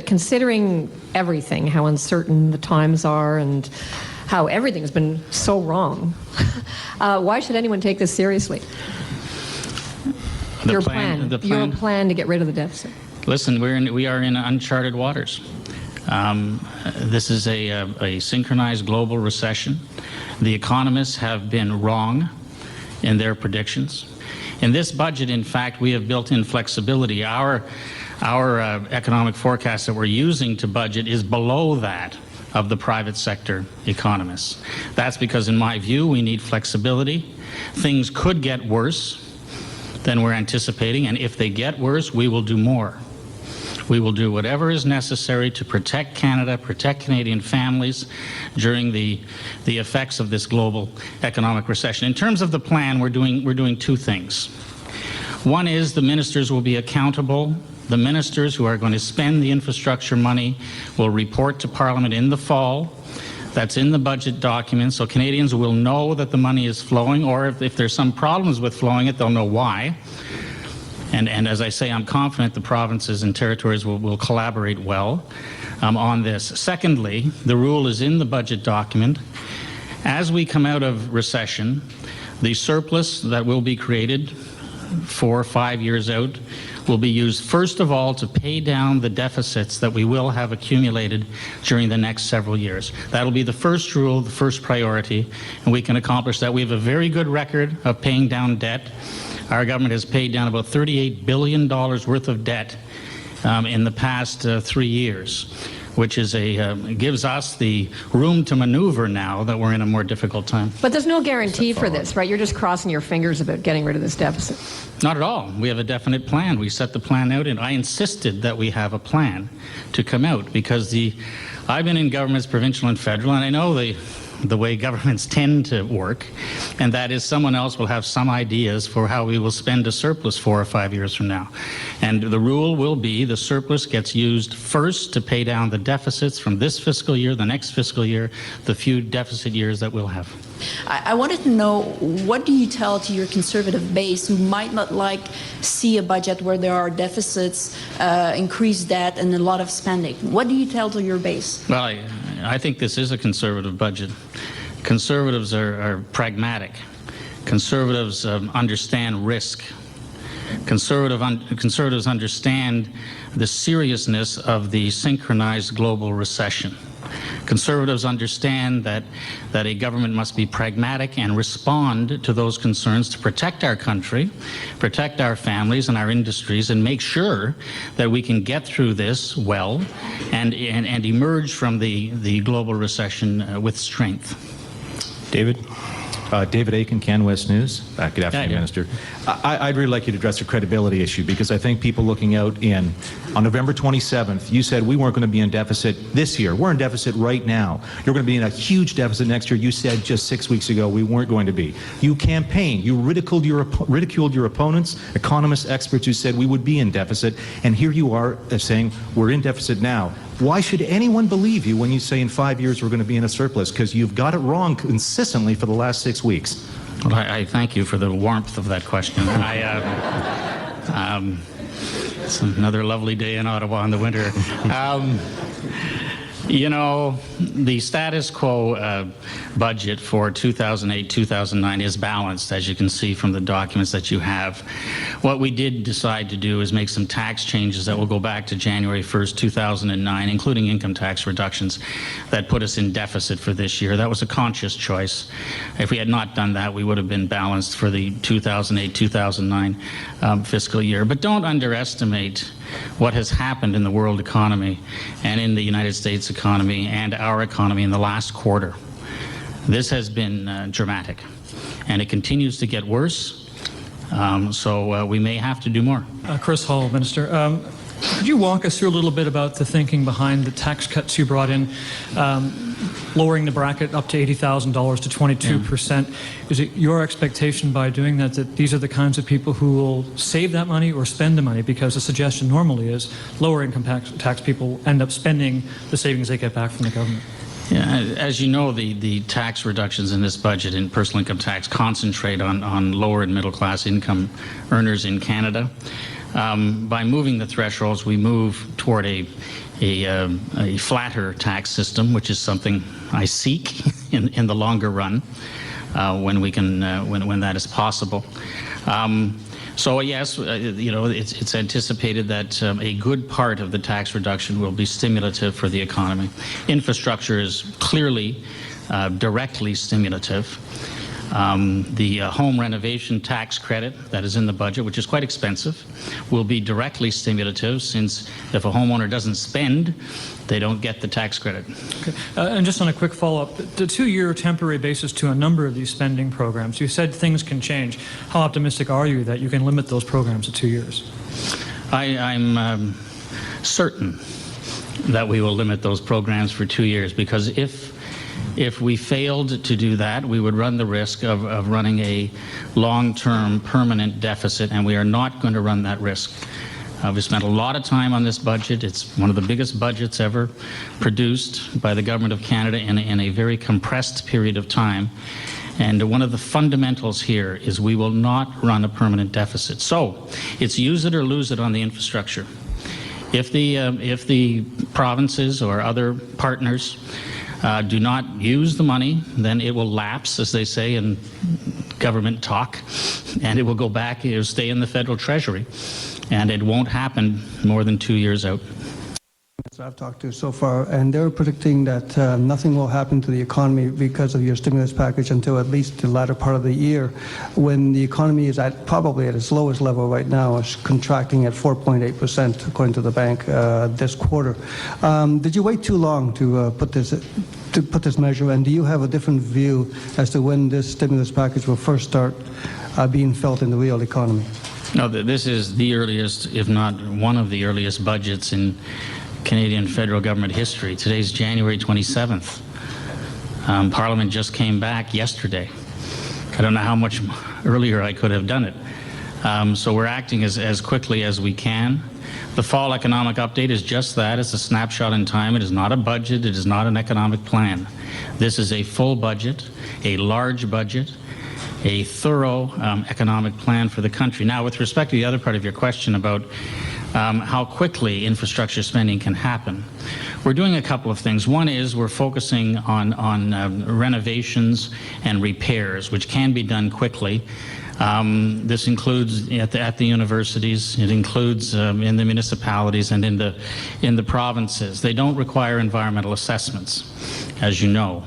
considering everything, how uncertain the times are and how everything's been so wrong, why should anyone take this seriously? Your plan to get rid of the deficit. Listen, we are in uncharted waters. This is a synchronized global recession. The economists have been wrong in their predictions. In this budget, in fact, we have built in flexibility. Our economic forecast that we're using to budget is below that of the private sector economists. That's because, in my view, we need flexibility. Things could get worse than we're anticipating, and if they get worse, we will do more. We will do whatever is necessary to protect Canada, protect Canadian families during the effects of this global economic recession. In terms of the plan, we're doing two things. One is the ministers will be accountable. The ministers who are going to spend the infrastructure money will report to Parliament in the fall. That's in the budget document, so Canadians will know that the money is flowing, or if there's some problems with flowing it, they'll know why. And as I say, I'm confident the provinces and territories will collaborate well on this. Secondly, the rule is in the budget document. As we come out of recession, the surplus that will be created 4 or 5 years out will be used first of all to pay down the deficits that we will have accumulated during the next several years. That'll be the first rule, the first priority, and we can accomplish that. We have a very good record of paying down debt. Our government has paid down about $38 billion worth of debt in the past 3 years, which is gives us the room to maneuver now that we're in a more difficult time. But there's no guarantee for this, right? You're just crossing your fingers about getting rid of this deficit. Not at all. We have a definite plan. We set the plan out, and I insisted that we have a plan to come out because I've been in governments, provincial and federal, and I know the way governments tend to work, and that is someone else will have some ideas for how we will spend a surplus 4 or 5 years from now. And the rule will be the surplus gets used first to pay down the deficits from this fiscal year, the next fiscal year, the few deficit years that we'll have. I wanted to know, what do you tell to your Conservative base who might not see a budget where there are deficits, increased debt, and a lot of spending? What do you tell to your base? Well, I think this is a Conservative budget. Conservatives are pragmatic. Conservatives understand risk. Conservatives understand the seriousness of the synchronized global recession. Conservatives understand that a government must be pragmatic and respond to those concerns to protect our country, protect our families and our industries, and make sure that we can get through this well and emerge from the global recession with strength. David? David Aiken, Can West News. Good afternoon, Minister. I'd really like you to address the credibility issue, because I think people looking out on November 27th, you said we weren't going to be in deficit this year. We're in deficit right now. You're going to be in a huge deficit next year. You said just 6 weeks ago we weren't going to be. You campaigned. You ridiculed your opponents, economists, experts who said we would be in deficit, and here you are saying we're in deficit now. Why should anyone believe you when you say in 5 years we're going to be in a surplus? Because you've got it wrong consistently for the last 6 weeks. Well, I thank you for the warmth of that question. It's another lovely day in Ottawa in the winter. You know, the status quo budget for 2008-2009 is balanced, as you can see from the documents that you have. What we did decide to do is make some tax changes that will go back to January 1st, 2009, including income tax reductions that put us in deficit for this year. That was a conscious choice. If we had not done that, we would have been balanced for the 2008-2009 fiscal year. But don't underestimate what has happened in the world economy and in the United States economy and our economy in the last quarter. This has been dramatic, and it continues to get worse, so we may have to do more. Chris Hall, Minister. Could you walk us through a little bit about the thinking behind the tax cuts you brought in, lowering the bracket up to $80,000 to 22%? Is it your expectation by doing that these are the kinds of people who will save that money or spend the money? Because the suggestion normally is lower income tax people end up spending the savings they get back from the government. Yeah, as you know, the tax reductions in this budget in personal income tax concentrate on lower and middle class income earners in Canada. By moving the thresholds, we move toward a a flatter tax system, which is something I seek in the longer run when we can when that is possible. So yes, it's anticipated that a good part of the tax reduction will be stimulative for the economy. Infrastructure is clearly directly stimulative. The home renovation tax credit that is in the budget, which is quite expensive, will be directly stimulative, since if a homeowner doesn't spend, they don't get the tax credit. Okay. And just on a quick follow-up, the 2-year temporary basis to a number of these spending programs, you said things can change. How optimistic are you that you can limit those programs to 2 years? I'm certain that we will limit those programs for 2 years, because if we failed to do that, we would run the risk of running a long-term permanent deficit, and we are not going to run that risk. We've spent a lot of time on this budget. It's one of the biggest budgets ever produced by the Government of Canada in a very compressed period of time. And one of the fundamentals here is we will not run a permanent deficit. So it's use it or lose it on the infrastructure. If the provinces or other partners do not use the money, then it will lapse, as they say in government talk, and it will go back, it will stay in the federal treasury, and it won't happen more than 2 years out. I've talked to so far, and they're predicting that nothing will happen to the economy because of your stimulus package until at least the latter part of the year, when the economy is probably at its lowest level right now, contracting at 4.8% according to the bank this quarter. Did you wait too long to put this measure, and do you have a different view as to when this stimulus package will first start being felt in the real economy? No, this is the earliest, if not one of the earliest budgets in Canadian federal government history. Today's January 27th. Parliament just came back yesterday. I don't know how much earlier I could have done it. So we're acting as quickly as we can. The fall economic update is just that. It's a snapshot in time. It is not a budget. It is not an economic plan. This is a full budget, a large budget, a thorough economic plan for the country. Now, with respect to the other part of your question about how quickly infrastructure spending can happen, we're doing a couple of things. One is we're focusing on renovations and repairs, which can be done quickly. This includes at the universities. It includes in the municipalities and in the provinces. They don't require environmental assessments, as you know,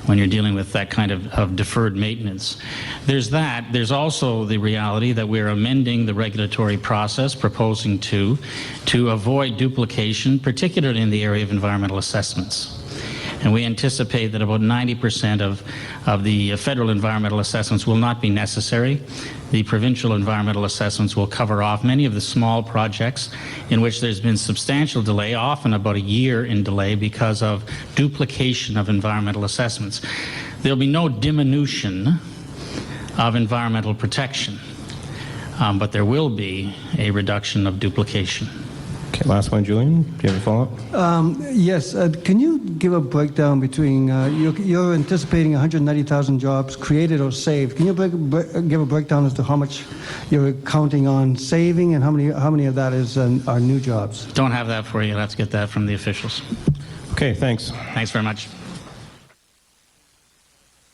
when you're dealing with that kind of deferred maintenance. There's that. There's also the reality that we're amending the regulatory process, proposing to avoid duplication, particularly in the area of environmental assessments. And we anticipate that about 90% of the federal environmental assessments will not be necessary. The provincial environmental assessments will cover off many of the small projects in which there's been substantial delay, often about a year in delay, because of duplication of environmental assessments. There'll be no diminution of environmental protection, but there will be a reduction of duplication. Okay, last one, Julian. Do you have a follow-up? Yes. Can you give a breakdown between, you're anticipating 190,000 jobs created or saved. Can you give a breakdown as to how much you're counting on saving, and how many of that are new jobs? Don't have that for you. Let's get that from the officials. Okay, thanks. Thanks very much.